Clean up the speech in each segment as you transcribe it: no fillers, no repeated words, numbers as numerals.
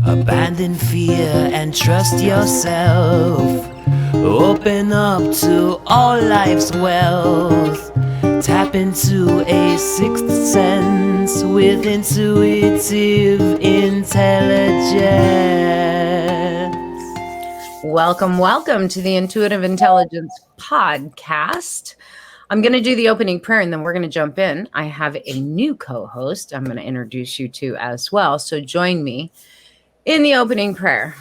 Abandon fear and trust yourself. Open up to all life's wealth. Tap into a sixth sense with intuitive intelligence. Welcome to the Intuitive Intelligence Podcast. I'm going to do the opening prayer and then we're going to jump in. I have a new co-host I'm going to introduce you to as well. So join me in the opening prayer.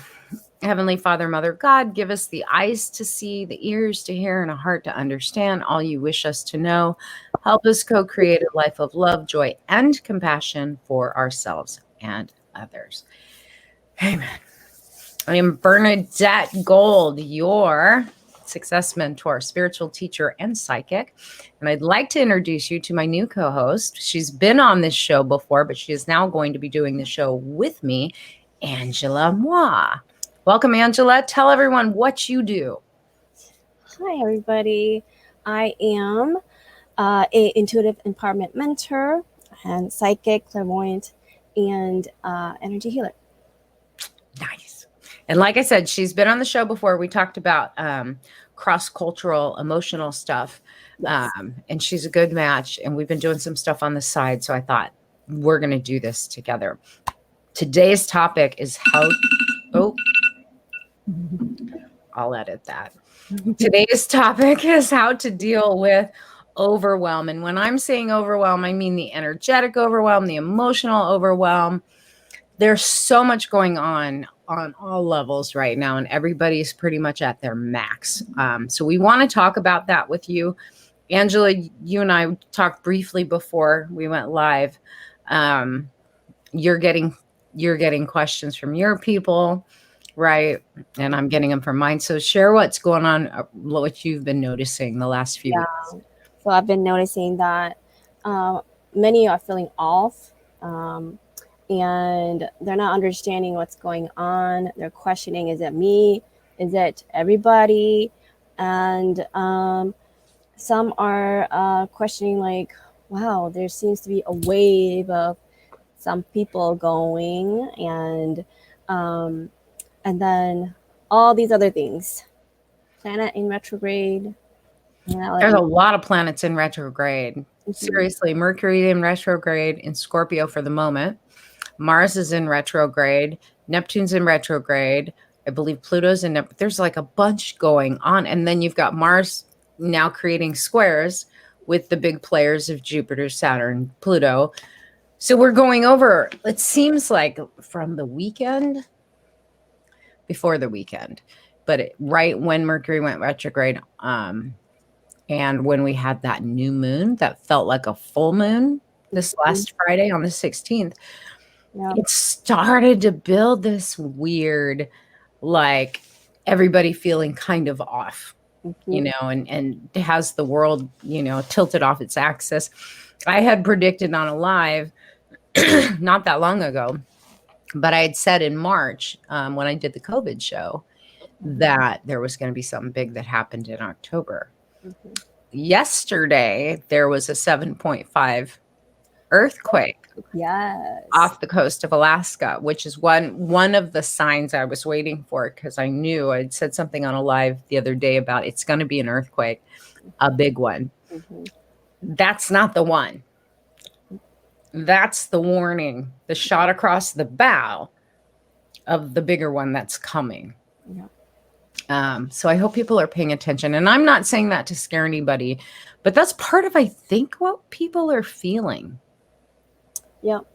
Heavenly Father, Mother God, give us the eyes to see, the ears to hear, and a heart to understand all you wish us to know. Help us co-create a life of love, joy, and compassion for ourselves and others. Amen. I am Bernadette Gold, your success mentor, spiritual teacher, and psychic. And I'd like to introduce you to my new co-host. She's been on this show before, but she is now going to be doing the show with me, Angela Moua. Welcome, Angela. Tell everyone what you do. Hi, everybody. I am an intuitive empowerment mentor and psychic, clairvoyant, and energy healer. Nice. And like I said, she's been on the show before. We talked about cross-cultural emotional stuff. Yes. And she's a good match. And we've been doing some stuff on the side. So I thought we're going to do this together. Today's topic is I'll edit that. Today's topic is how to deal with overwhelm. And when I'm saying overwhelm, I mean the energetic overwhelm, the emotional overwhelm. There's so much going on all levels right now, and everybody's pretty much at their max. So we want to talk about that with you. Angela, you and I talked briefly before we went live. You're getting questions from your people, right? And I'm getting them from mine. So share what's going on, what you've been noticing the last few weeks. So I've been noticing that many are feeling off. And they're not understanding what's going on. They're questioning, is it me? Is it everybody? And some are questioning like, wow, there seems to be a wave of some people going and then all these other things. Planet in retrograde. There's a lot of planets in retrograde. Mm-hmm. Seriously, Mercury in retrograde in Scorpio for the moment. Mars is in retrograde. Neptune's in retrograde. I believe Pluto's in Neptune. There's like a bunch going on. And then you've got Mars now creating squares with the big players of Jupiter, Saturn, Pluto. So we're going over, it seems like from the weekend, before the weekend, but right when Mercury went retrograde, and when we had that new moon that felt like a full moon this last Friday on the 16th, it started to build this weird, like everybody feeling kind of off, you know, and has the world, you know, tilted off its axis. I had predicted on a live not that long ago, but I had said in March when I did the COVID show that there was going to be something big that happened in October. Yesterday, there was a 7.5 earthquake off the coast of Alaska, which is one of the signs I was waiting for, because I knew I'd said something on a live the other day about it's going to be an earthquake, a big one. That's not the one. That's the warning, the shot across the bow of the bigger one that's coming. So I hope people are paying attention. And I'm not saying that to scare anybody, but that's part of, I think, what people are feeling. Yep.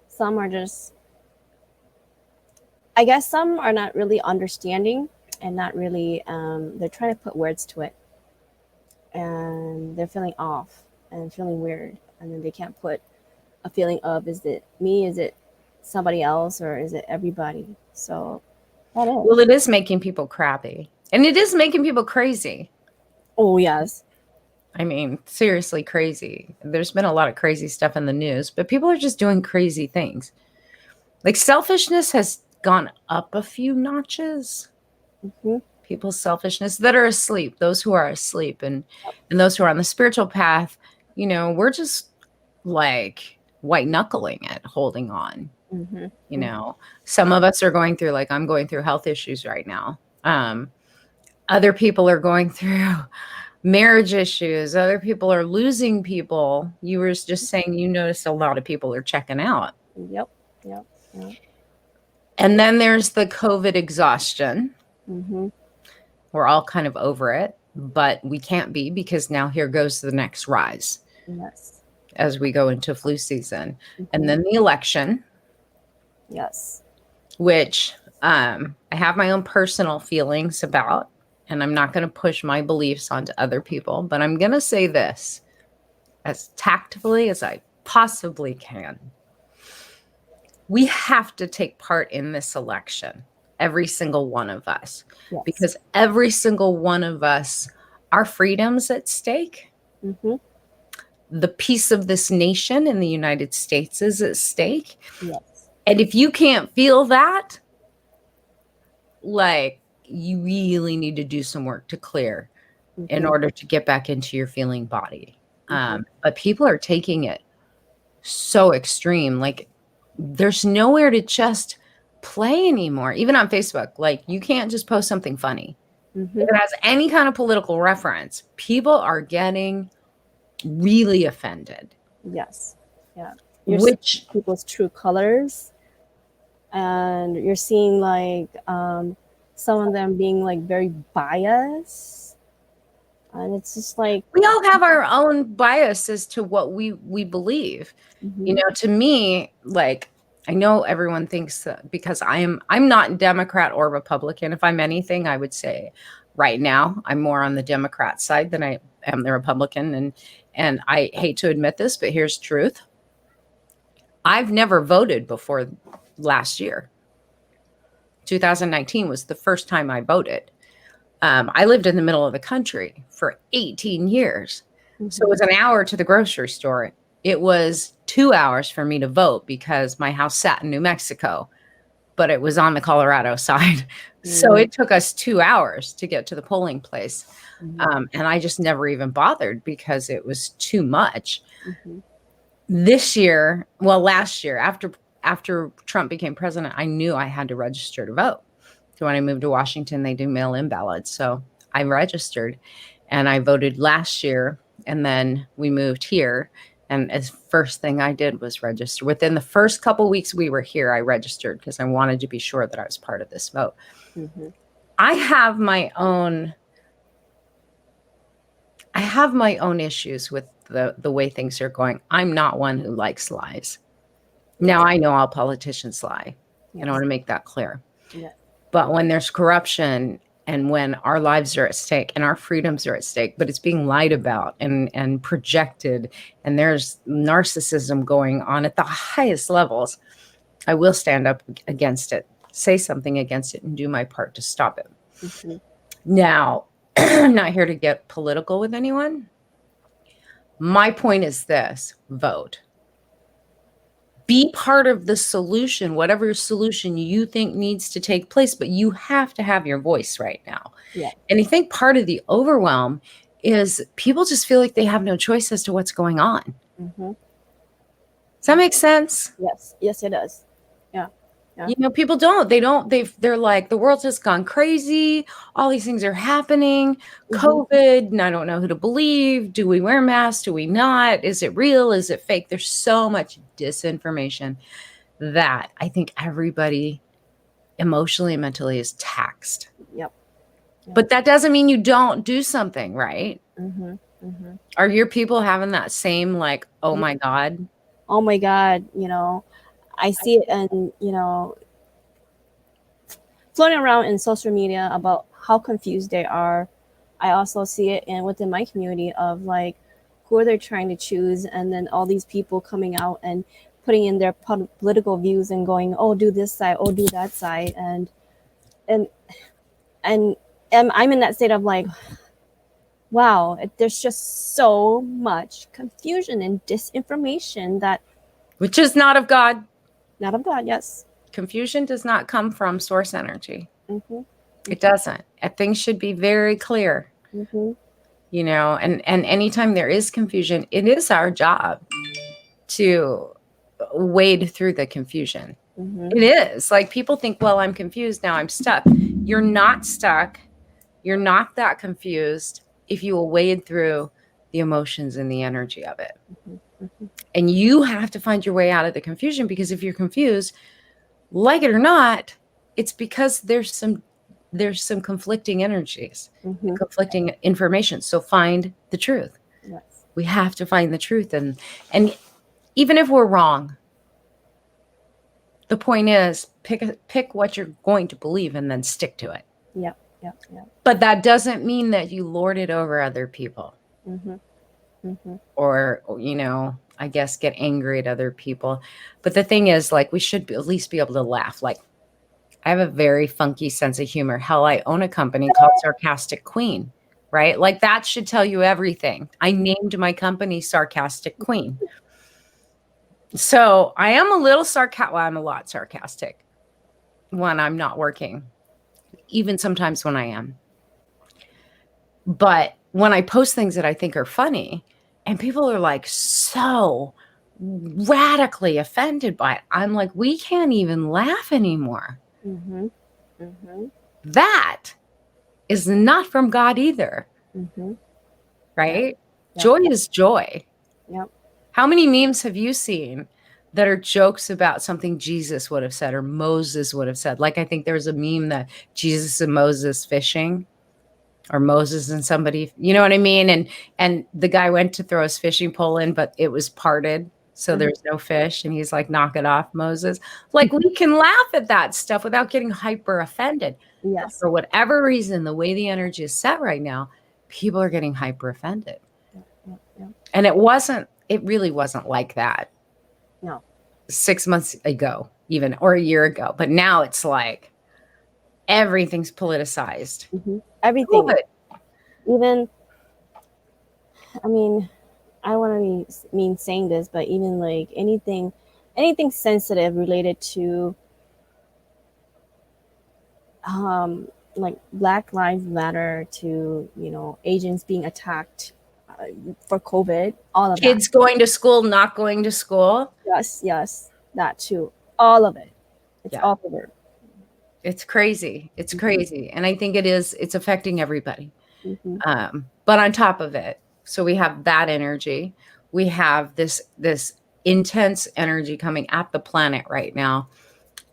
Some are just, I guess some are not really understanding and not really, they're trying to put words to it. And they're feeling off and feeling weird. And then they can't put a feeling of, is it me? Is it somebody else? Or is it everybody? So that is. Well, it is making people crappy. And it is making people crazy. Oh, yes. I mean, seriously crazy. There's been a lot of crazy stuff in the news, but people are just doing crazy things. Like selfishness has gone up a few notches. People's selfishness that are asleep, those who are asleep and those who are on the spiritual path, you know, we're just like white knuckling it, holding on. You know, some of us are going through, like I'm going through health issues right now. Other people are going through marriage issues. Other people are losing people. You were just saying you noticed a lot of people are checking out. Yep. Yep. Yep. And then there's the COVID exhaustion. Mm-hmm. We're all kind of over it, but we can't be, because now here goes the next rise. Yes. As we go into flu season. And then the election. Yes. Which I have my own personal feelings about, and I'm not going to push my beliefs onto other people, but I'm going to say this as tactfully as I possibly can. We have to take part in this election, every single one of us, because every single one of us, our freedom's at stake. The peace of this nation in the United States is at stake. Yes. And if you can't feel that, like, you really need to do some work to clear in order to get back into your feeling body. But people are taking it so extreme. Like, there's nowhere to just play anymore. Even on Facebook, like, you can't just post something funny. If it has any kind of political reference, people are getting really offended. Yes. Yeah. You're seeing people's true colors, and you're seeing like some of them being like very biased, and it's just like we all have our own bias as to what we believe. You know, to me, like, I know everyone thinks that because I'm not Democrat or Republican. If I'm anything, I would say right now I'm more on the Democrat side than I am the Republican. And I hate to admit this, but here's truth. I've never voted before last year. 2019 was the first time I voted. I lived in the middle of the country for 18 years. So it was an hour to the grocery store. It was 2 hours for me to vote because my house sat in New Mexico, but it was on the Colorado side. So it took us 2 hours to get to the polling place. And I just never even bothered because it was too much. This year, well, last year, after Trump became president, I knew I had to register to vote. So when I moved to Washington, they do mail-in ballots. So I registered and I voted last year. And then we moved here. And the first thing I did was register. Within the first couple weeks we were here, I registered because I wanted to be sure that I was part of this vote. I have my own issues with the way things are going. I'm not one who likes lies. Now, I know all politicians lie. And I want to make that clear. But when there's corruption and when our lives are at stake and our freedoms are at stake, but it's being lied about and projected, and there's narcissism going on at the highest levels, I will stand up against it, say something against it, and do my part to stop it. Now, I'm not here to get political with anyone. My point is this: vote. Be part of the solution, whatever solution you think needs to take place, but you have to have your voice right now. And I think part of the overwhelm is people just feel like they have no choice as to what's going on. Does that make sense? Yes, it does. You know, people don't. They're like, the world's just gone crazy. All these things are happening. COVID, and I don't know who to believe. Do we wear masks? Do we not? Is it real? Is it fake? There's so much disinformation that I think everybody emotionally and mentally is taxed. But that doesn't mean you don't do something, right? Are your people having that same, like, oh my God? Oh my God, you know, I see it, and you know, floating around in social media about how confused they are. I also see it within my community of like, who are they trying to choose, and then all these people coming out and putting in their political views and going, oh, do this side, oh, do that side, and I'm in that state of like, wow, there's just so much confusion and disinformation that, which is not of God. Not of God, yes. Confusion does not come from source energy. It doesn't. Things should be very clear. You know, and anytime there is confusion, it is our job to wade through the confusion. Mhm. It is like people think, well, I'm confused now, I'm stuck. You're not stuck. You're not that confused if you will wade through the emotions and the energy of it. Mhm. And you have to find your way out of the confusion, because if you're confused, like it or not, it's because there's some conflicting energies, Mhm. conflicting information. So find the truth. Yes. We have to find the truth, and even if we're wrong, the point is pick what you're going to believe and then stick to it. Yep. Yep. Yep. But that doesn't mean that you lord it over other people. Mhm. Mhm. Or, I guess get angry at other people. But the thing is, like, we should at least be able to laugh. Like, I have a very funky sense of humor. Hell, I own a company called Sarcastic Queen, right? Like, that should tell you everything. I named my company Sarcastic Queen. So I am a little sarcastic. Well, I'm a lot sarcastic when I'm not working, even sometimes when I am. But when I post things that I think are funny and people are like so radically offended by it, I'm like, we can't even laugh anymore. Mhm. Mhm. That is not from God either. Mhm. Right? Yep. Joy is joy. Yep. How many memes have you seen that are jokes about something Jesus would have said or Moses would have said? Like, I think there was a meme that Jesus and Moses fishing, or Moses and somebody, you know what I mean? And the guy went to throw his fishing pole in, but it was parted, so there's no fish. And he's like, knock it off, Moses. Like, we can laugh at that stuff without getting hyper offended. But Yes. for whatever reason, the way the energy is set right now, people are getting hyper offended. Yep. Yep. And it really wasn't like that. No. 6 months ago, even, or a year ago. But now it's like everything's politicized. Mhm. Everything. Good. Even, I mean, I don't want to be mean saying this, but even like anything sensitive related to like Black Lives Matter, to Asians being attacked for COVID, all of Kids going to school, not going to school. that. Yes, that too. All of it. It's Yeah. all over. It's crazy. It's crazy. And I think it's affecting everybody. Mhm. But on top of it, so we have that energy. We have this intense energy coming at the planet right now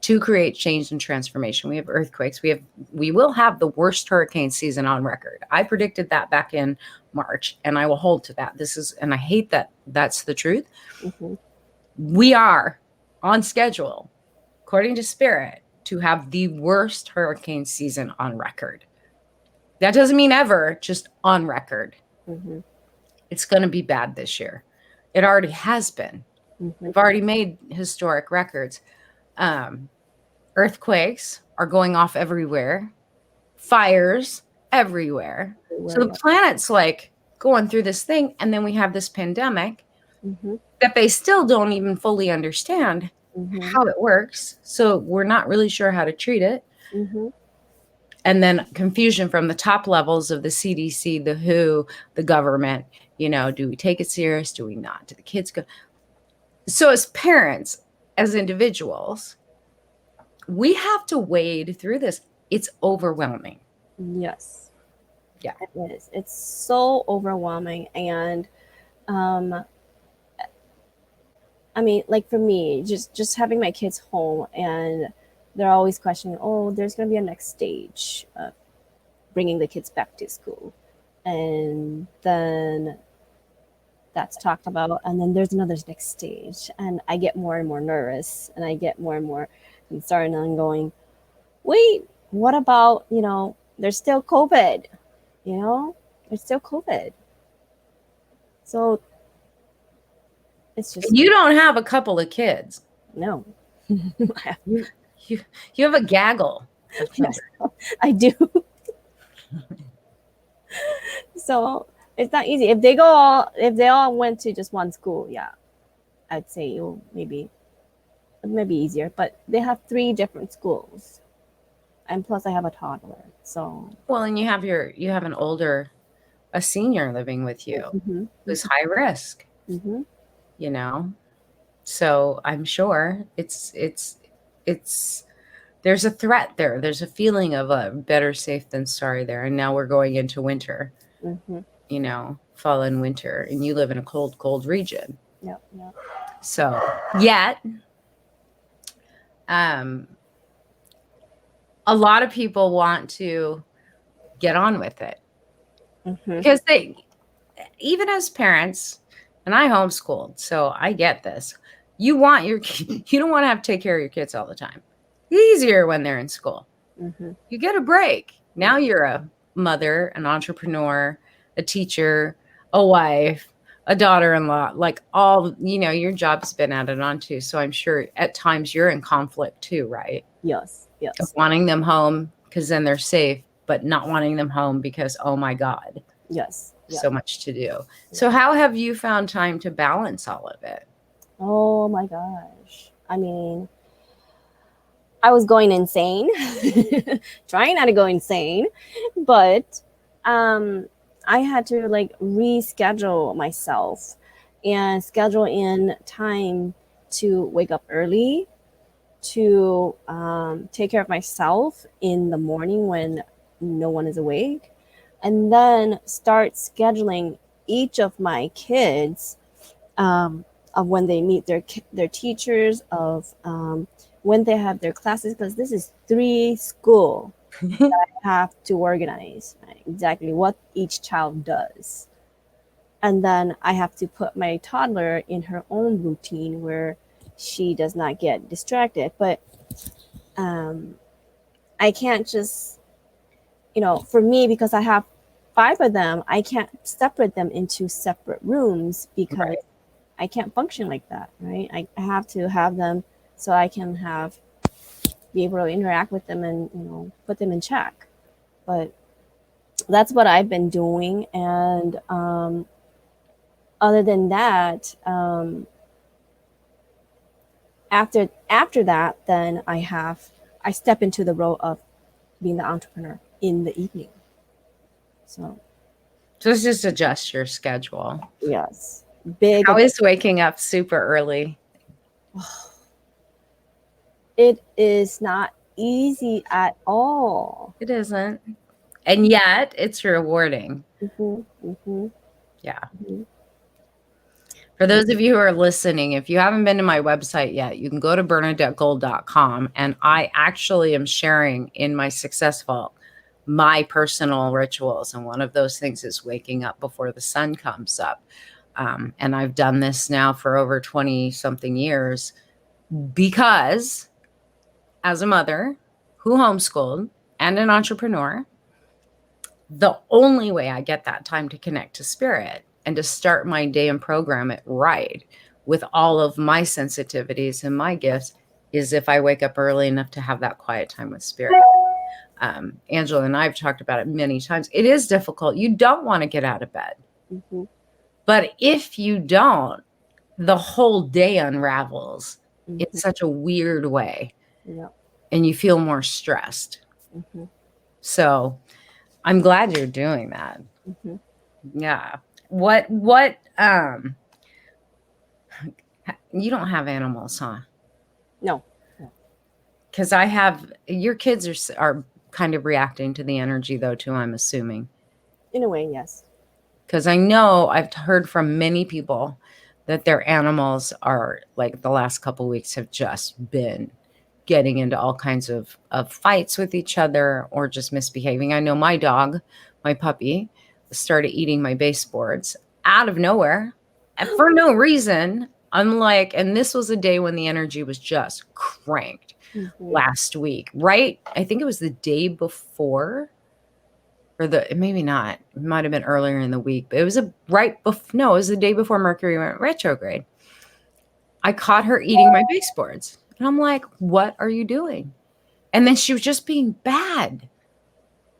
to create change and transformation. We have earthquakes. We will have the worst hurricane season on record. I predicted that back in March, and I will hold to that. And I hate that that's the truth. Mhm. We are on schedule, according to Spirit, to have the worst hurricane season on record. That doesn't mean ever, just on record. Mhm. It's going to be bad this year. It already has been. Mhm. We've already made historic records. Earthquakes are going off everywhere. Fires everywhere. So the planet's like going through this thing, and then we have this pandemic Mhm. that they still don't even fully understand Mhm. how it works. So we're not really sure how to treat it. Mhm. And then confusion from the top levels of the CDC, the WHO, the government. Do we take it serious? Do we not? Do the kids go? So as parents, as individuals, we have to wade through this. It's overwhelming. Yes. Yeah. It is. It's so overwhelming. And I mean, like for me, just having my kids home, and they're always questioning, oh, there's going to be a next stage of bringing the kids back to school. And then that's talked about. And then there's another next stage. And I get more and more nervous, and I get more and more concerned. And I'm going, wait, what about, there's still COVID, there's still COVID. So it's just, You don't have a couple of kids. no. You have a gaggle of Yes, children. I do. So it's not easy. If they all went to just one school, yeah, I'd say it maybe easier. But they have 3 different schools, and plus I have a toddler. So Well, and you have a senior living with you Mhm. who's high risk. Mhm. So I'm sure there's a threat there. There's a feeling of a better safe than sorry there. And now we're going into winter, fall and winter, and you live in a cold region. Yep. Yep. So yet, a lot of people want to get on with it because even as parents, and I homeschooled, so I get this. You don't want to have to take care of your kids all the time. Easier when they're in school. You get a break. Now you're a mother, an entrepreneur, a teacher, a wife, a daughter-in-law, like all, your job's been added on too. So I'm sure at times you're in conflict too, right? Yes. Yes. Of wanting them home because then they're safe, but not wanting them home because, oh my God. Yes. So much to do. So how have you found time to balance all of it? Oh my gosh. I mean, I was going insane, trying not to go insane, but I had to like reschedule myself and schedule in time to wake up early, to take care of myself in the morning when no one is awake, and then start scheduling each of my kids of when they meet their teachers, of when they have their classes, because this is 3 school that I have to organize, right? Exactly what each child does. And then I have to put my toddler in her own routine where she does not get distracted. But I can't just, for me, because I have 5 of them, I can't separate them into separate rooms because I can't function like that, right? I have to have them so I can be able to interact with them and, put them in check. But that's what I've been doing. And other than that, after that, then I step into the role of being the entrepreneur in the evening. So let's just adjust your schedule. Yes. How is waking up super early? It is not easy at all. It isn't. And yet it's rewarding. Yeah. For those of you who are listening, if you haven't been to my website yet, you can go to bernadettegold.com. And I actually am sharing in my Success Vault my personal rituals. And one of those things is waking up before the sun comes up. And I've done this now for over 20 something years because as a mother who homeschooled and an entrepreneur, the only way I get that time to connect to spirit and to start my day and program it right with all of my sensitivities and my gifts is if I wake up early enough to have that quiet time with spirit. Angela and I have talked about it many times. It is difficult. You don't want to get out of bed. But if you don't, the whole day unravels in such a weird way. And you feel more stressed. So I'm glad you're doing that. Yeah. What you don't have animals, huh? No. Because your kids are kind of reacting to the energy though too, I'm assuming. In a way, yes. Because I know I've heard from many people that their animals are like the last couple of weeks have just been getting into all kinds of fights with each other or just misbehaving. I know my dog, my puppy, started eating my baseboards out of nowhere and for no reason. And this was a day when the energy was just cranked last week, right? I think it was the day before maybe not, it might've been earlier in the week, but it was it was the day before Mercury went retrograde. I caught her eating my baseboards. And I'm like, what are you doing? And then she was just being bad.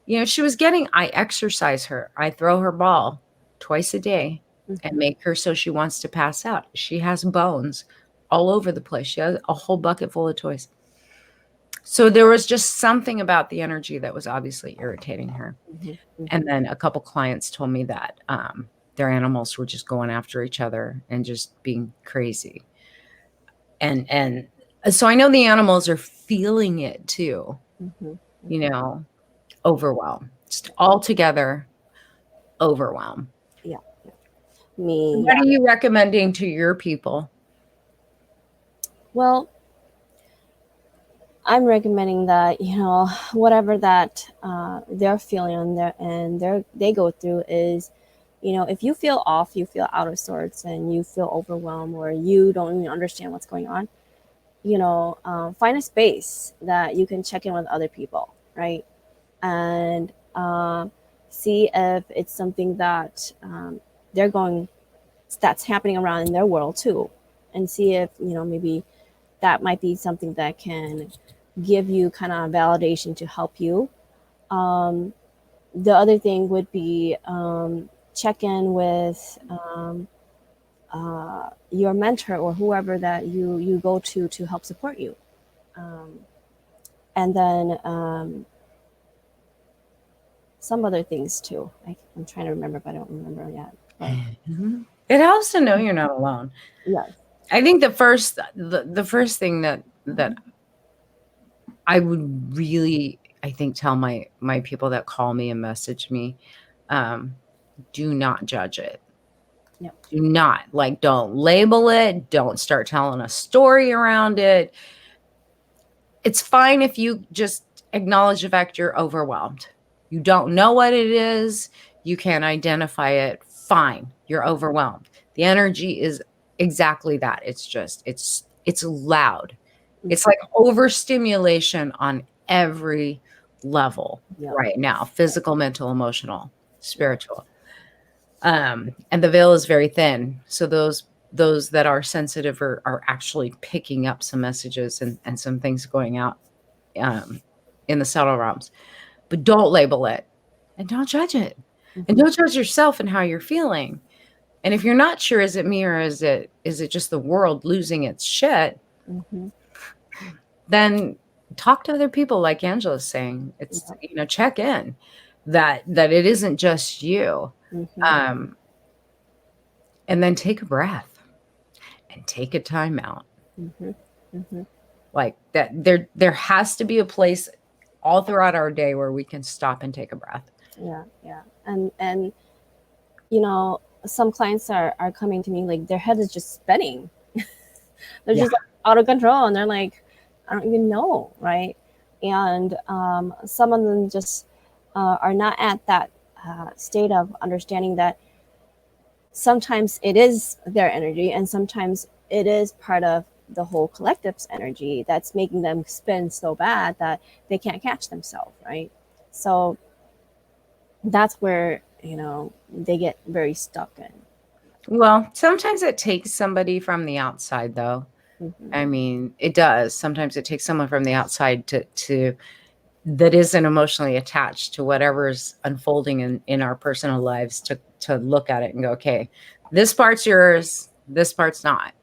I exercise her. I throw her ball twice a day and make her so she wants to pass out. She has bones all over the place. She has a whole bucket full of toys. So there was just something about the energy that was obviously irritating her. And then a couple clients told me that their animals were just going after each other and just being crazy. And so I know the animals are feeling it too, you know, overwhelm, just all together overwhelm. Yeah. Me, What are you recommending to your people? well, I'm recommending that, whatever that they're feeling and they go through is, if you feel off, you feel out of sorts, and you feel overwhelmed, or you don't even understand what's going on, find a space that you can check in with other people, right? And see if it's something that they're going, that's happening around in their world too, and see if, maybe that might be something that can give you kind of validation to help you. The other thing would be check in with your mentor or whoever that you go to help support you. And then some other things too. I'm trying to remember, but I don't remember yet. But It helps to know you're not alone. yes. I think the first thing that I would really, I think, tell my people that call me and message me, do not judge it. Yep. Do not, don't label it. Don't start telling a story around it. It's fine if you just acknowledge the fact you're overwhelmed. You don't know what it is. You can't identify it. Fine. You're overwhelmed. The energy is exactly that. It's loud. It's like overstimulation on every level right now: physical, mental, emotional, spiritual. And the veil is very thin. So those that are sensitive are actually picking up some messages and some things going out in the subtle realms. But don't label it, and don't judge it. And don't judge yourself and how you're feeling. And if you're not sure, is it me or is it just the world losing its shit? Then talk to other people, like Angela's saying. It's, check in that it isn't just you. And then take a breath and take a time out. Like that, there has to be a place all throughout our day where we can stop and take a breath. Yeah. And some clients are coming to me like their head is just spinning. They're just out of control, and they're like, I don't even know, right? And some of them just are not at that state of understanding that sometimes it is their energy, and sometimes it is part of the whole collective's energy that's making them spin so bad that they can't catch themselves, right? So that's where, they get very stuck in. Well, sometimes it takes somebody from the outside, though. I mean, it does. Sometimes it takes someone from the outside to that isn't emotionally attached to whatever's unfolding in our personal lives to look at it and go, okay, this part's yours, this part's not.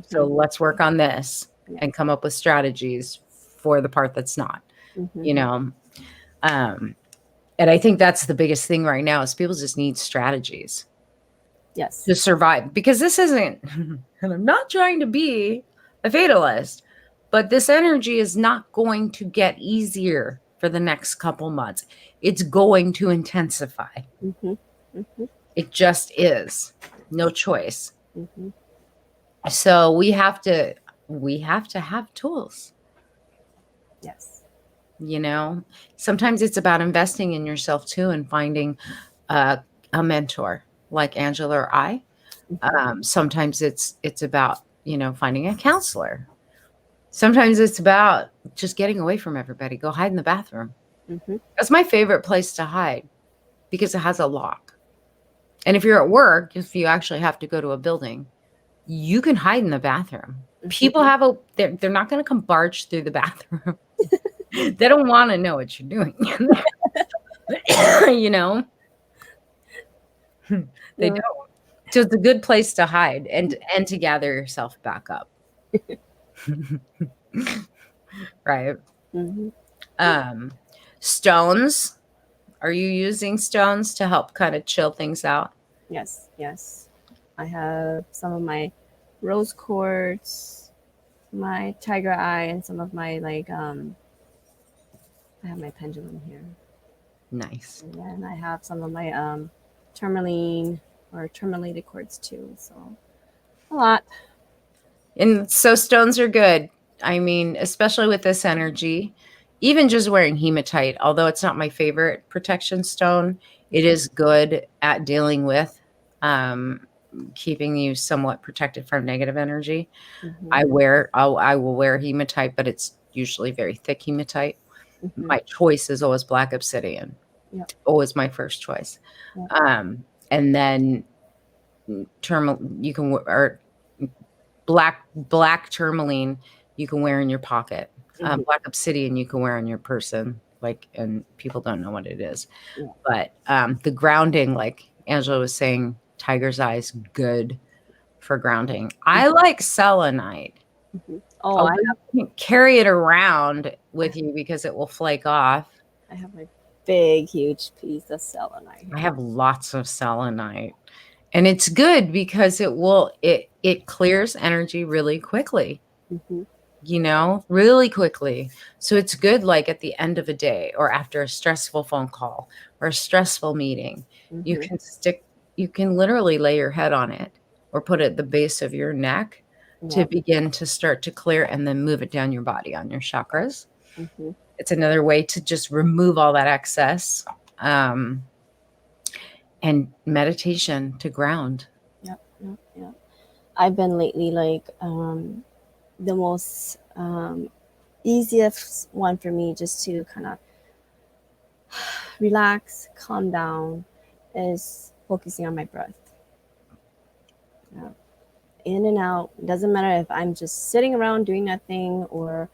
So let's work on this and come up with strategies for the part that's not, and I think that's the biggest thing right now is people just need strategies. Yes. To survive, because this isn't, and I'm not trying to be a fatalist, but this energy is not going to get easier for the next couple months. It's going to intensify. It just is. No choice. So we have to have tools. Yes. Sometimes it's about investing in yourself too, and finding a mentor like Angela or I. Sometimes it's about, finding a counselor. Sometimes it's about just getting away from everybody. Go hide in the bathroom. That's my favorite place to hide because it has a lock. And if you're at work, if you actually have to go to a building, you can hide in the bathroom. People they're not going to come barge through the bathroom. They don't want to know what you're doing. They don't. So it's a good place to hide and to gather yourself back up. Right. Stones. Are you using stones to help kind of chill things out? Yes. I have some of my rose quartz, my tiger eye and some of my like I have my pendulum here. Nice. And then I have some of my tourmaline or tourmalated quartz too. So a lot. And so stones are good. I mean, especially with this energy, even just wearing hematite, although it's not my favorite protection stone, it is good at dealing with keeping you somewhat protected from negative energy. Mm-hmm. I will wear hematite, but it's usually very thick hematite. Mm-hmm. My choice is always black obsidian. Yep. Always my first choice. Yep. And then you can or black tourmaline you can wear in your pocket. Mm-hmm. Black obsidian you can wear on your person, like, and people don't know what it is. Yeah. But the grounding, like Angela was saying, tiger's eye is good for grounding. I like selenite. Mm-hmm. Oh, You can't carry it around with you because it will flake off. I have a big, huge piece of selenite. I have lots of selenite. And it's good because it clears energy really quickly. Mm-hmm. You know, really quickly. So it's good like at the end of a day or after a stressful phone call or a stressful meeting. Mm-hmm. You can literally lay your head on it or put it at the base of your neck to begin to start to clear and then move it down your body on your chakras. Mm-hmm. It's another way to just remove all that excess. And meditation to ground. Yep. I've been lately like the most easiest one for me just to kind of relax, calm down is focusing on my breath. Yeah. In and out. It doesn't matter if I'm just sitting around doing nothing or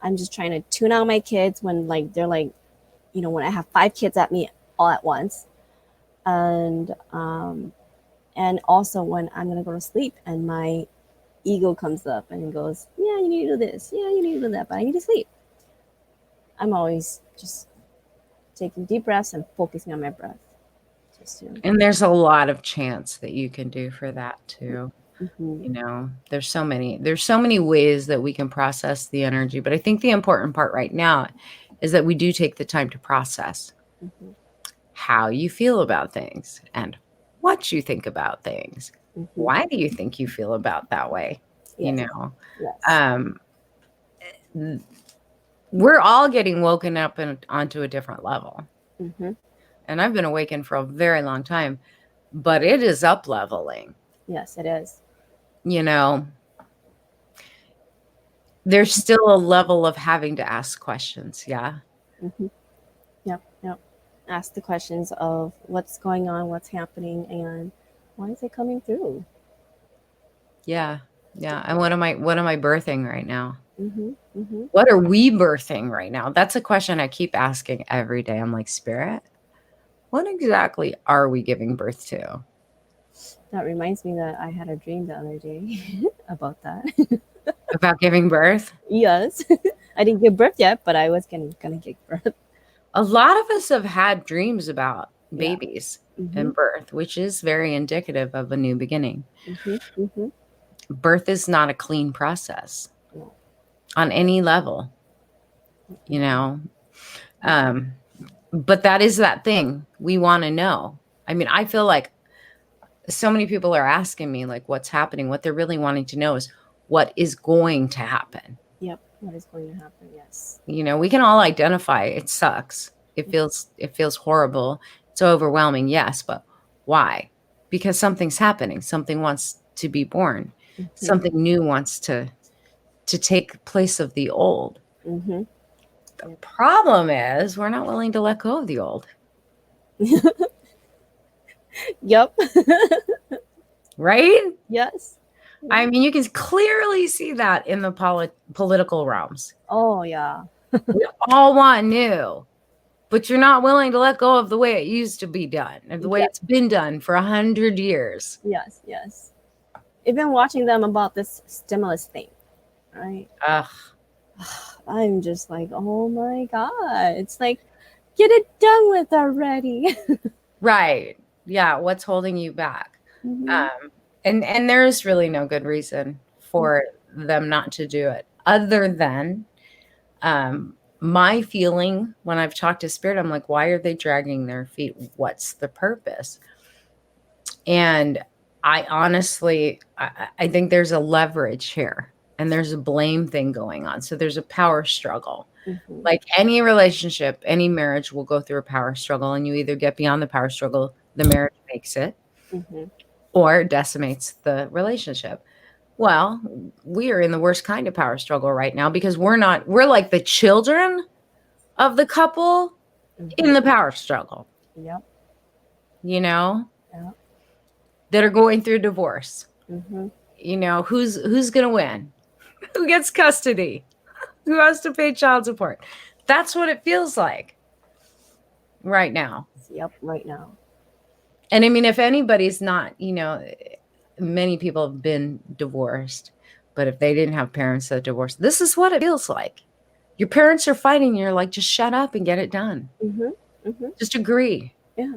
I'm just trying to tune out my kids when like they're like, you know, when I have 5 kids at me all at once. And also when I'm gonna go to sleep and my ego comes up and it goes, yeah, you need to do this, yeah, you need to do that, but I need to sleep. I'm always just taking deep breaths and focusing on my breath. And there's a lot of chants that you can do for that too. Mm-hmm. You know, there's so many ways that we can process the energy. But I think the important part right now is that we do take the time to process how you feel about things and what you think about things. Mm-hmm. Why do you think you feel about that way? Yes. You know, yes. We're all getting woken up onto a different level. Mm-hmm. And I've been awakened for a very long time, but it is up leveling. Yes, it is. You know, there's still a level of having to ask questions. Yeah. Mm-hmm. Yep. Ask the questions of what's going on, what's happening, and why is it coming through? Yeah. And what am I birthing right now? Mm-hmm. Mm-hmm. What are we birthing right now? That's a question I keep asking every day. I'm like, Spirit, what exactly are we giving birth to? That reminds me that I had a dream the other day about that. About giving birth? Yes. I didn't give birth yet, but I was gonna give birth. A lot of us have had dreams about babies and birth, which is very indicative of a new beginning. Mm-hmm. Mm-hmm. Birth is not a clean process on any level, you know. But that is that thing we want to know. I mean, I feel like so many people are asking me like what's happening. What they're really wanting to know is what is going to happen. Yep. What is going to happen? Yes. You know, we can all identify it sucks. It feels horrible. It's overwhelming. Yes. But why? Because something's happening. Something wants to be born. Mm-hmm. Something new wants to take place of the old. Mm-hmm. The problem is we're not willing to let go of the old. Yep. Right? Yes. I mean, you can clearly see that in the political realms. Oh, yeah. We all want new, but you're not willing to let go of the way it used to be done, or the way it's been done for 100 years. Yes. Even watching them about this stimulus thing, right? Ugh. I'm just like, oh my God. It's like, get it done with already. Right. Yeah. What's holding you back? Mm-hmm. And there's really no good reason for them not to do it, other than my feeling when I've talked to spirit. I'm like, why are they dragging their feet? What's the purpose? And I honestly, I think there's a leverage here, and there's a blame thing going on. So there's a power struggle. Mm-hmm. Like any relationship, any marriage will go through a power struggle, and you either get beyond the power struggle, the marriage makes it, Mm-hmm. or decimates the relationship. Well, we are in the worst kind of power struggle right now, because we're like the children of the couple in the power struggle, Yep. you know, Yep. that are going through divorce. Mm-hmm. You know, who's going to win? Who gets custody? Who has to pay child support? That's what it feels like right now. Yep. Right now. And I mean, if anybody's not, you know, many people have been divorced, but if they didn't have parents that divorced, this is what it feels like. Your parents are fighting. You're like, just shut up and get it done. Mm-hmm. Mm-hmm. Just agree. Yeah.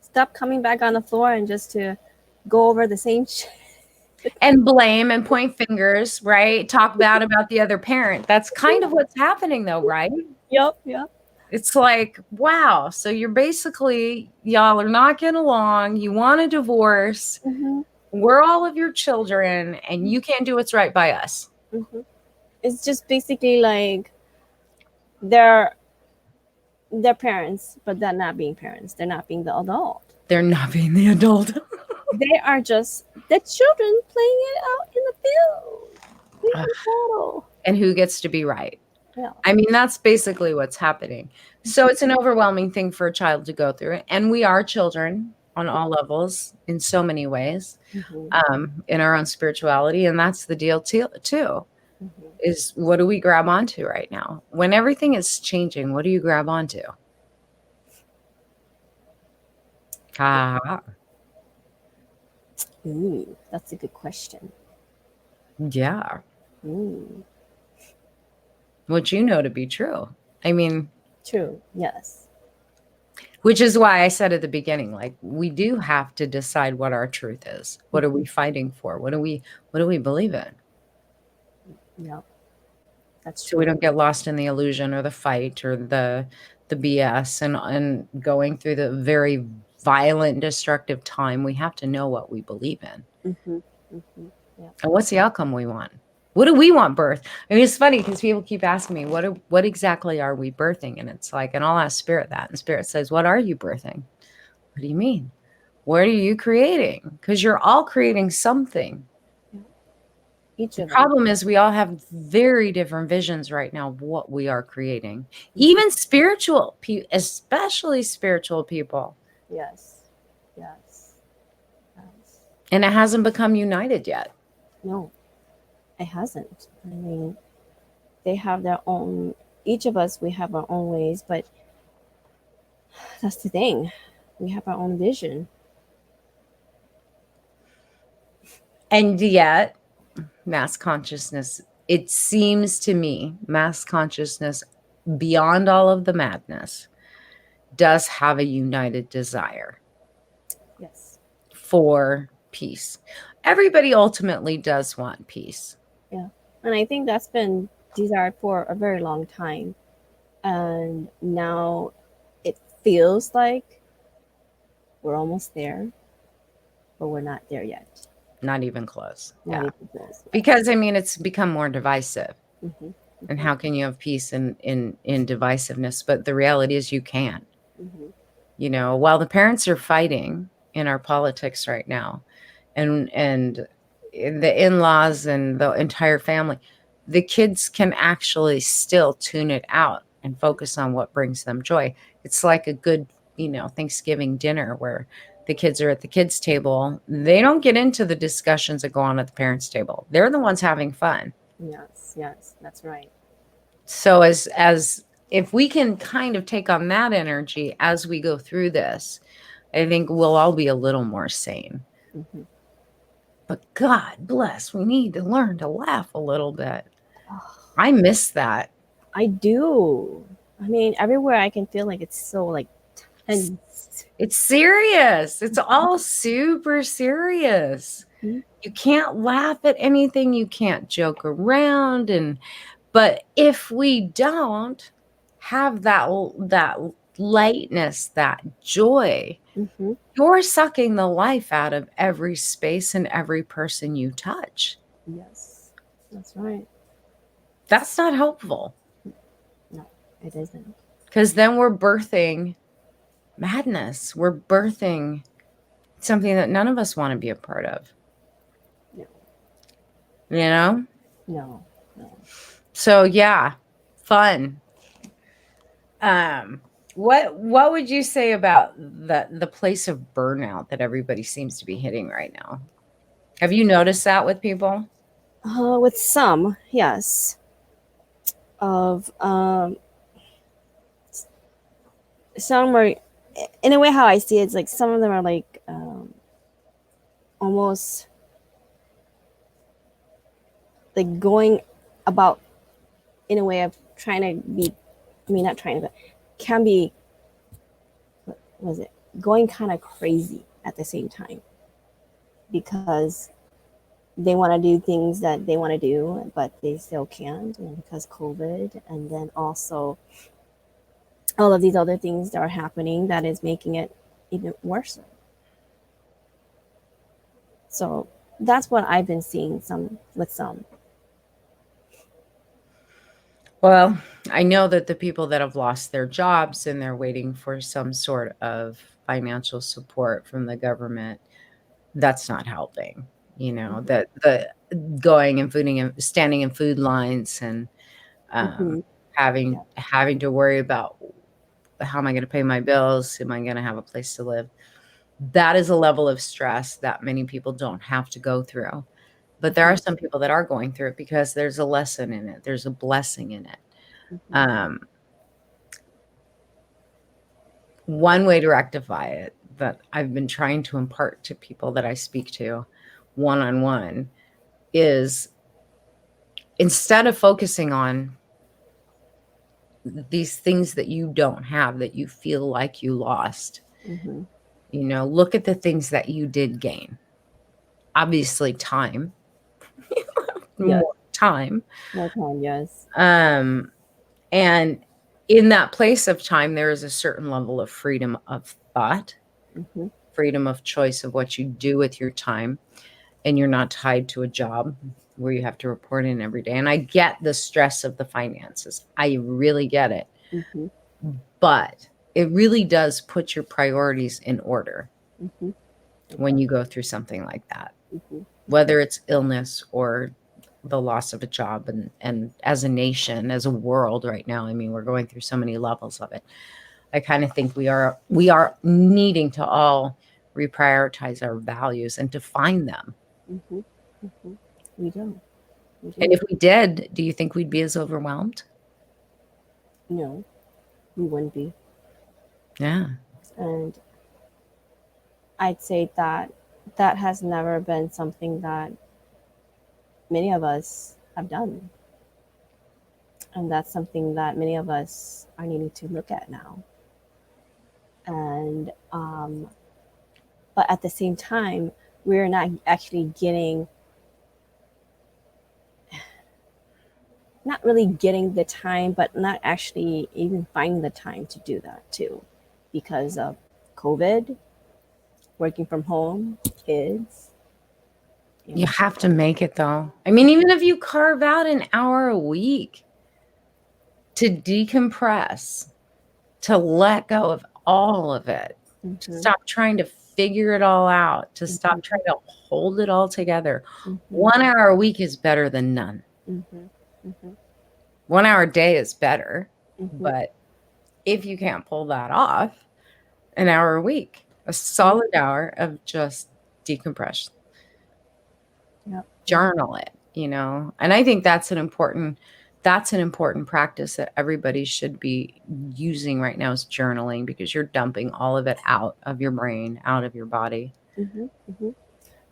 Stop coming back on the floor and just to go over the same shit. And blame and point fingers, right? Talk bad about the other parent. That's kind of what's happening though, right? Yep. Yep. It's like, wow. So you're basically, y'all are not getting along. You want a divorce. Mm-hmm. We're all of your children, and you can't do what's right by us. Mm-hmm. It's just basically like they're parents, but they're not being parents. They're not being the adult. They're not being the adult. They are just the children playing it out in the field. And who gets to be right? Yeah. I mean, that's basically what's happening. So it's an overwhelming thing for a child to go through. And we are children on all levels in so many ways, in our own spirituality. And that's the deal too, is what do we grab onto right now? When everything is changing, what do you grab onto? Ooh, that's a good question. Yeah. Ooh. What you know to be true. I mean, true. Yes. Which is why I said at the beginning, like, we do have to decide what our truth is. What are we fighting for? What do we believe in? Yep. That's true. So we don't get lost in the illusion or the fight or the BS and going through the very violent, destructive time. We have to know what we believe in. Mm-hmm. Mm-hmm. Yep. And what's the outcome we want? What do we want birth? I mean, it's funny because people keep asking me, what exactly are we birthing? And it's like, and I'll ask Spirit that. And Spirit says, what are you birthing? What do you mean? What are you creating? Because you're all creating something. The problem is we all have very different visions right now of what we are creating. Even spiritual, especially spiritual people. Yes. Yes. Yes. And it hasn't become united yet. No, it hasn't. I mean, they have their own, each of us, we have our own ways, but that's the thing. We have our own vision. And yet, mass consciousness, it seems to me, mass consciousness, beyond all of the madness, does have a united desire. Yes. For peace. Everybody ultimately does want peace. Yeah. And I think that's been desired for a very long time. And now it feels like we're almost there, but we're not there yet. Not even close. Not even close. Because, I mean, it's become more divisive. Mm-hmm. Mm-hmm. And how can you have peace in divisiveness? But the reality is you can't. Mm-hmm. You know, while the parents are fighting in our politics right now, and the in-laws and the entire family, the kids can actually still tune it out and focus on what brings them joy. It's like a good, Thanksgiving dinner where the kids are at the kids' table. They don't get into the discussions that go on at the parents' table. They're the ones having fun. Yes, that's right. So as if we can kind of take on that energy as we go through this, I think we'll all be a little more sane. Mm-hmm. But God bless, we need to learn to laugh a little bit. I miss that. I do. I mean, everywhere I can feel like it's so like tense. It's serious. It's all super serious. You can't laugh at anything. You can't joke around. But if we don't have that lightness, that joy, you're sucking the life out of every space and every person you touch. Yes, that's right. That's not helpful. No, it isn't. Because then we're birthing madness. We're birthing something that none of us want to be a part of. No. You know? No. So yeah, fun. What would you say about the place of burnout that everybody seems to be hitting right now? Have you noticed that with people? With some, yes. Of some are, in a way, how I see it, it's like some of them are like almost like going about in a way of trying to be, I mean, not trying to, but can be, what was it, going kind of crazy at the same time, because they want to do things that they want to do, but they still can't, and because COVID, and then also all of these other things that are happening that is making it even worse. So that's what I've been seeing with some. Well, I know that the people that have lost their jobs and they're waiting for some sort of financial support from the government, that's not helping. You know, that the going and standing in food lines and having to worry about, how am I going to pay my bills? Am I going to have a place to live? That is a level of stress that many people don't have to go through. But there are some people that are going through it because there's a lesson in it. There's a blessing in it. One way to rectify it that I've been trying to impart to people that I speak to one-on-one is, instead of focusing on these things that you don't have, that you feel like you lost, you know, look at the things that you did gain. Obviously, time. More time. More time, yes. And in that place of time, there is a certain level of freedom of thought, freedom of choice of what you do with your time, and you're not tied to a job where you have to report in every day. And I get the stress of the finances. I really get it. But it really does put your priorities in order when you go through something like that, whether it's illness or the loss of a job. And as a nation, as a world right now, I mean, we're going through so many levels of it. I kind of think we are needing to all reprioritize our values and to find them. We do. And if we did, do you think we'd be as overwhelmed? No, we wouldn't be. Yeah. And I'd say that has never been something that many of us have done. And that's something that many of us are needing to look at now. And but at the same time, we're not actually not really getting the time, but not actually even finding the time to do that too, because of COVID, working from home, kids. You have to make it, though. I mean, even if you carve out an hour a week to decompress, to let go of all of it, to stop trying to figure it all out, to stop trying to hold it all together. 1 hour a week is better than none. 1 hour a day is better. But if you can't pull that off, an hour a week, a solid hour of just decompression. Journal it, you know. And I think that's an important practice that everybody should be using right now, is journaling, because you're dumping all of it out of your brain, out of your body.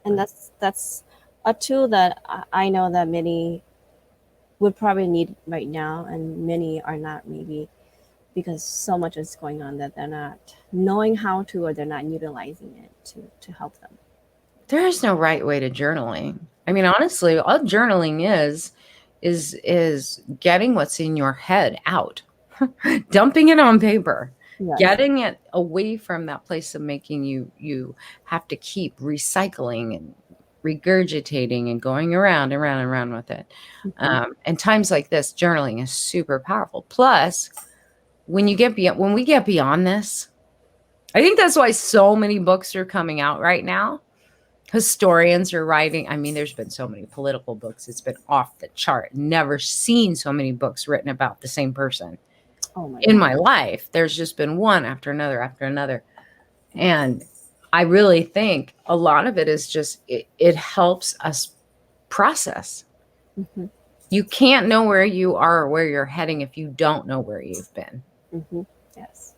And that's a tool that I know that many would probably need right now, and many are not, maybe because so much is going on that they're not knowing how to, or they're not utilizing it to help them. There is no right way to journaling. I mean, honestly, all journaling is getting what's in your head out, dumping it on paper, Yes. getting it away from that place of making you have to keep recycling and regurgitating and going around and around and around with it. And times like this, journaling is super powerful. Plus, when we get beyond this, I think that's why so many books are coming out right now. Historians are writing. I mean, there's been so many political books. It's been off the chart. Never seen so many books written about the same person in my life. There's just been one after another after another. And I really think a lot of it is just, it helps us process. You can't know where you are or where you're heading if you don't know where you've been. Yes.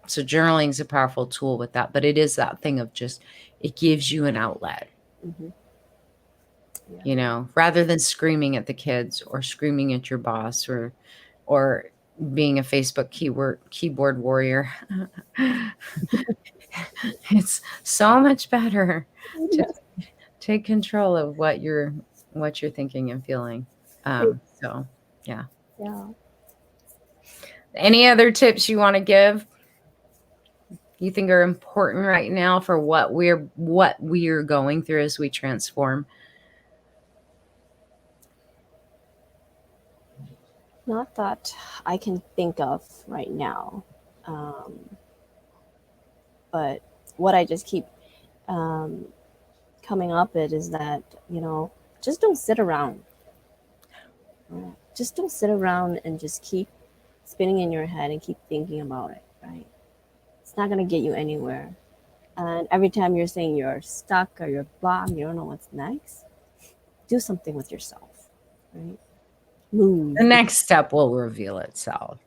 So journaling is a powerful tool with that, but it is that thing of just, it gives you an outlet, you know, rather than screaming at the kids or screaming at your boss or being a Facebook keyboard warrior. It's so much better to take control of what you're thinking and feeling. So yeah. Any other tips you want to give? You think are important right now for what we're going through as we transform? Not that I can think of right now. But what I just keep coming up with is that, you know, just don't sit around. Just don't sit around and just keep spinning in your head and keep thinking about it, right? It's not going to get you anywhere. And every time you're saying you're stuck or you're blocked, you don't know what's next, do something with yourself, right? Move. The next step will reveal itself.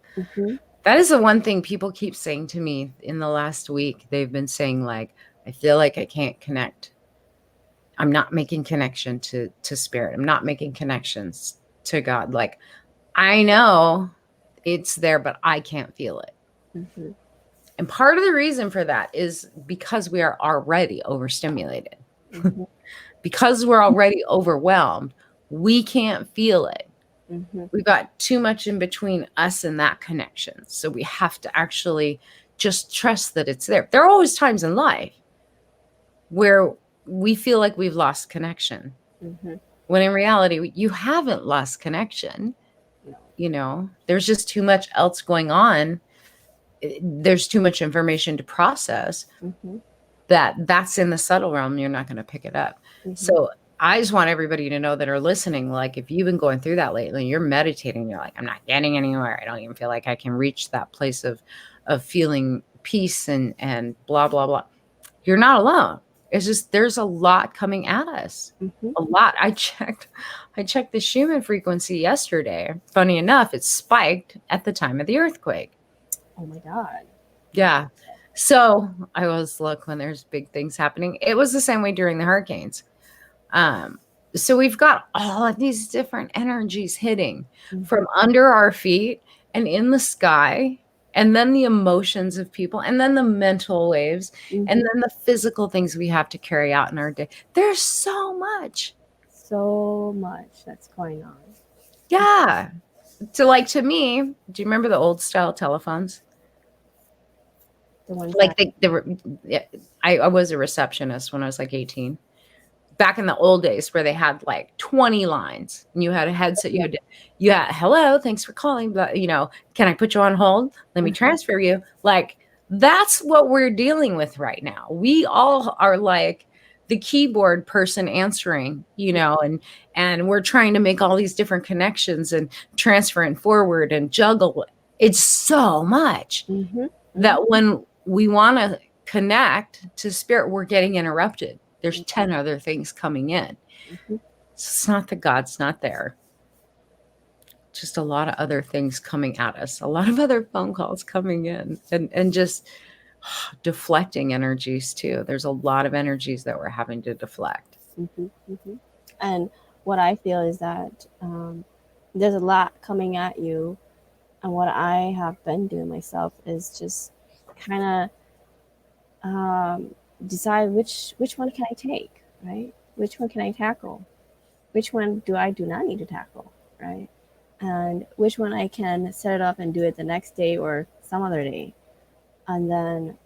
That is the one thing people keep saying to me in the last week. They've been saying, like, I feel like I can't connect. I'm not making connection to spirit. I'm not making connections to God. Like, I know it's there, but I can't feel it. And part of the reason for that is because we are already overstimulated. Because we're already overwhelmed, we can't feel it. We've got too much in between us and that connection. So we have to actually just trust that it's there. There are always times in life where we feel like we've lost connection. When in reality, you haven't lost connection. You know, there's just too much else going on. There's too much information to process that's in the subtle realm. You're not going to pick it up. So I just want everybody to know that are listening, like, if you've been going through that lately, you're meditating, you're like, I'm not getting anywhere. I don't even feel like I can reach that place of feeling peace and blah, blah, blah. You're not alone. It's just, there's a lot coming at us. A lot. I checked the Schumann frequency yesterday. Funny enough, it spiked at the time of the earthquake. Oh my God. Yeah. So I always look when there's big things happening. It was the same way during the hurricanes. So we've got all of these different energies hitting from under our feet and in the sky, and then the emotions of people, and then the mental waves, and then the physical things we have to carry out in our day. There's so much That's going on. Yeah. So, like, to me, do you remember the old style telephones? The ones Like that- I was a receptionist when I was like 18. Back in the old days where they had like 20 lines and you had a headset, you had, hello, thanks for calling, but, you know, can I put you on hold? Let me transfer you. Like, that's what we're dealing with right now. We all are like the keyboard person answering, you know, and we're trying to make all these different connections and transfer and forward and juggle. It's so much that when we want to connect to spirit, we're getting interrupted. There's 10 other things coming in. So it's not that God's not there. Just a lot of other things coming at us. A lot of other phone calls coming in and just deflecting energies too. There's a lot of energies that we're having to deflect. And what I feel is that there's a lot coming at you. And what I have been doing myself is just kind of decide which one can I take, right? Which one can I tackle? Which one do not need to tackle, right? And which one I can set it up and do it the next day or some other day. And then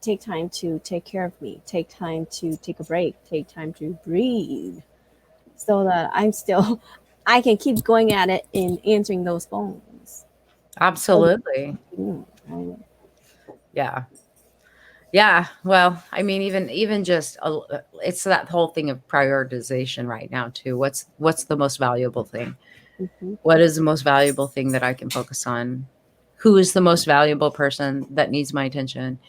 take time to take care of me, take time to take a break, take time to breathe, so that I can keep going at it in answering those phones. Absolutely. Right? Yeah. Yeah. Well, I mean, even just it's that whole thing of prioritization right now too. What's the most valuable thing? Mm-hmm. What is the most valuable thing that I can focus on? Who is the most valuable person that needs my attention?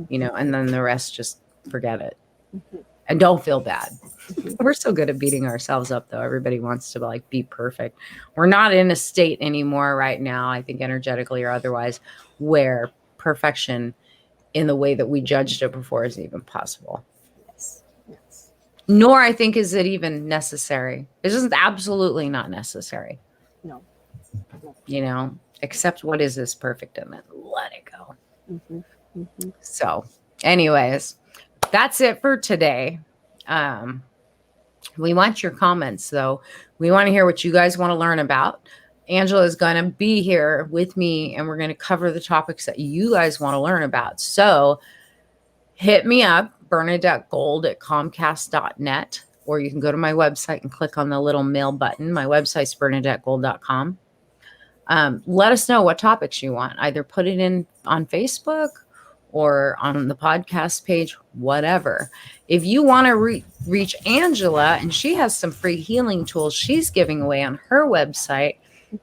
And then the rest, just forget it. Mm-hmm. And don't feel bad. Mm-hmm. We're so good at beating ourselves up, though. Everybody wants to like be perfect. We're not in a state anymore right now, I think energetically or otherwise, where perfection in the way that we judged it before isn't even possible. Yes. Yes. Nor I think is it even necessary. It's just absolutely not necessary. No. Accept what is this perfect and then let it go. Mm-hmm. Mm-hmm. So anyways, that's it for today. We want your comments, though. We want to hear what you guys want to learn about. Angela is going to be here with me, and we're going to cover the topics that you guys want to learn about. So hit me up, Bernadette Gold at Comcast.net, or you can go to my website and click on the little mail button. My website's BernadetteGold.com. Let us know what topics you want. Either put it in on Facebook or on the podcast page, whatever. If you want to reach Angela, and she has some free healing tools she's giving away on her website,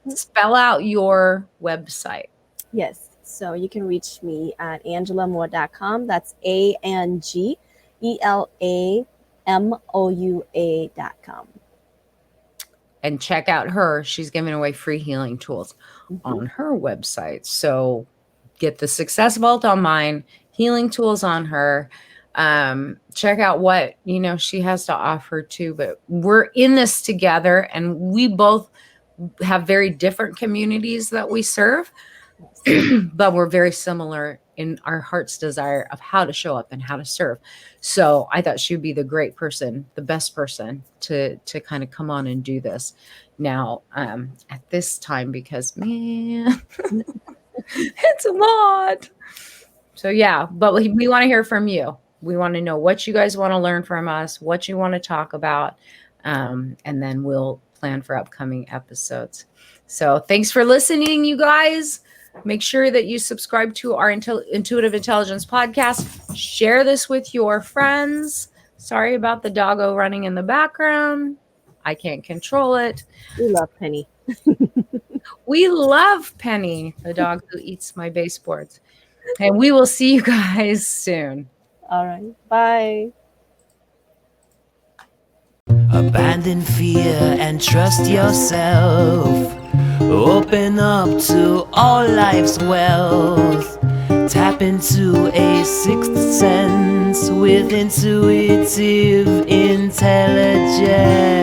spell out your website. Yes. So you can reach me at angelamoua.com. That's ANGELAMOUA.com. And check out her. She's giving away free healing tools on her website. So get the Success Vault on mine, healing tools on her. Check out what, she has to offer too. But we're in this together, and we both have very different communities that we serve, but we're very similar in our heart's desire of how to show up and how to serve. So I thought she'd be the best person to kind of come on and do this now at this time, because man, it's a lot. So yeah, but we want to hear from you. We want to know what you guys want to learn from us, what you want to talk about, and then we'll plan for upcoming episodes. So thanks for listening, you guys. Make sure that you subscribe to our Intuitive Intelligence podcast. Share this with your friends. Sorry about the doggo running in the background. I can't control it. We love Penny. We love Penny, the dog who eats my baseboards. And we will see you guys soon. All right. Bye. Abandon fear and trust yourself. Open up to all life's wealth. Tap into a sixth sense with intuitive intelligence.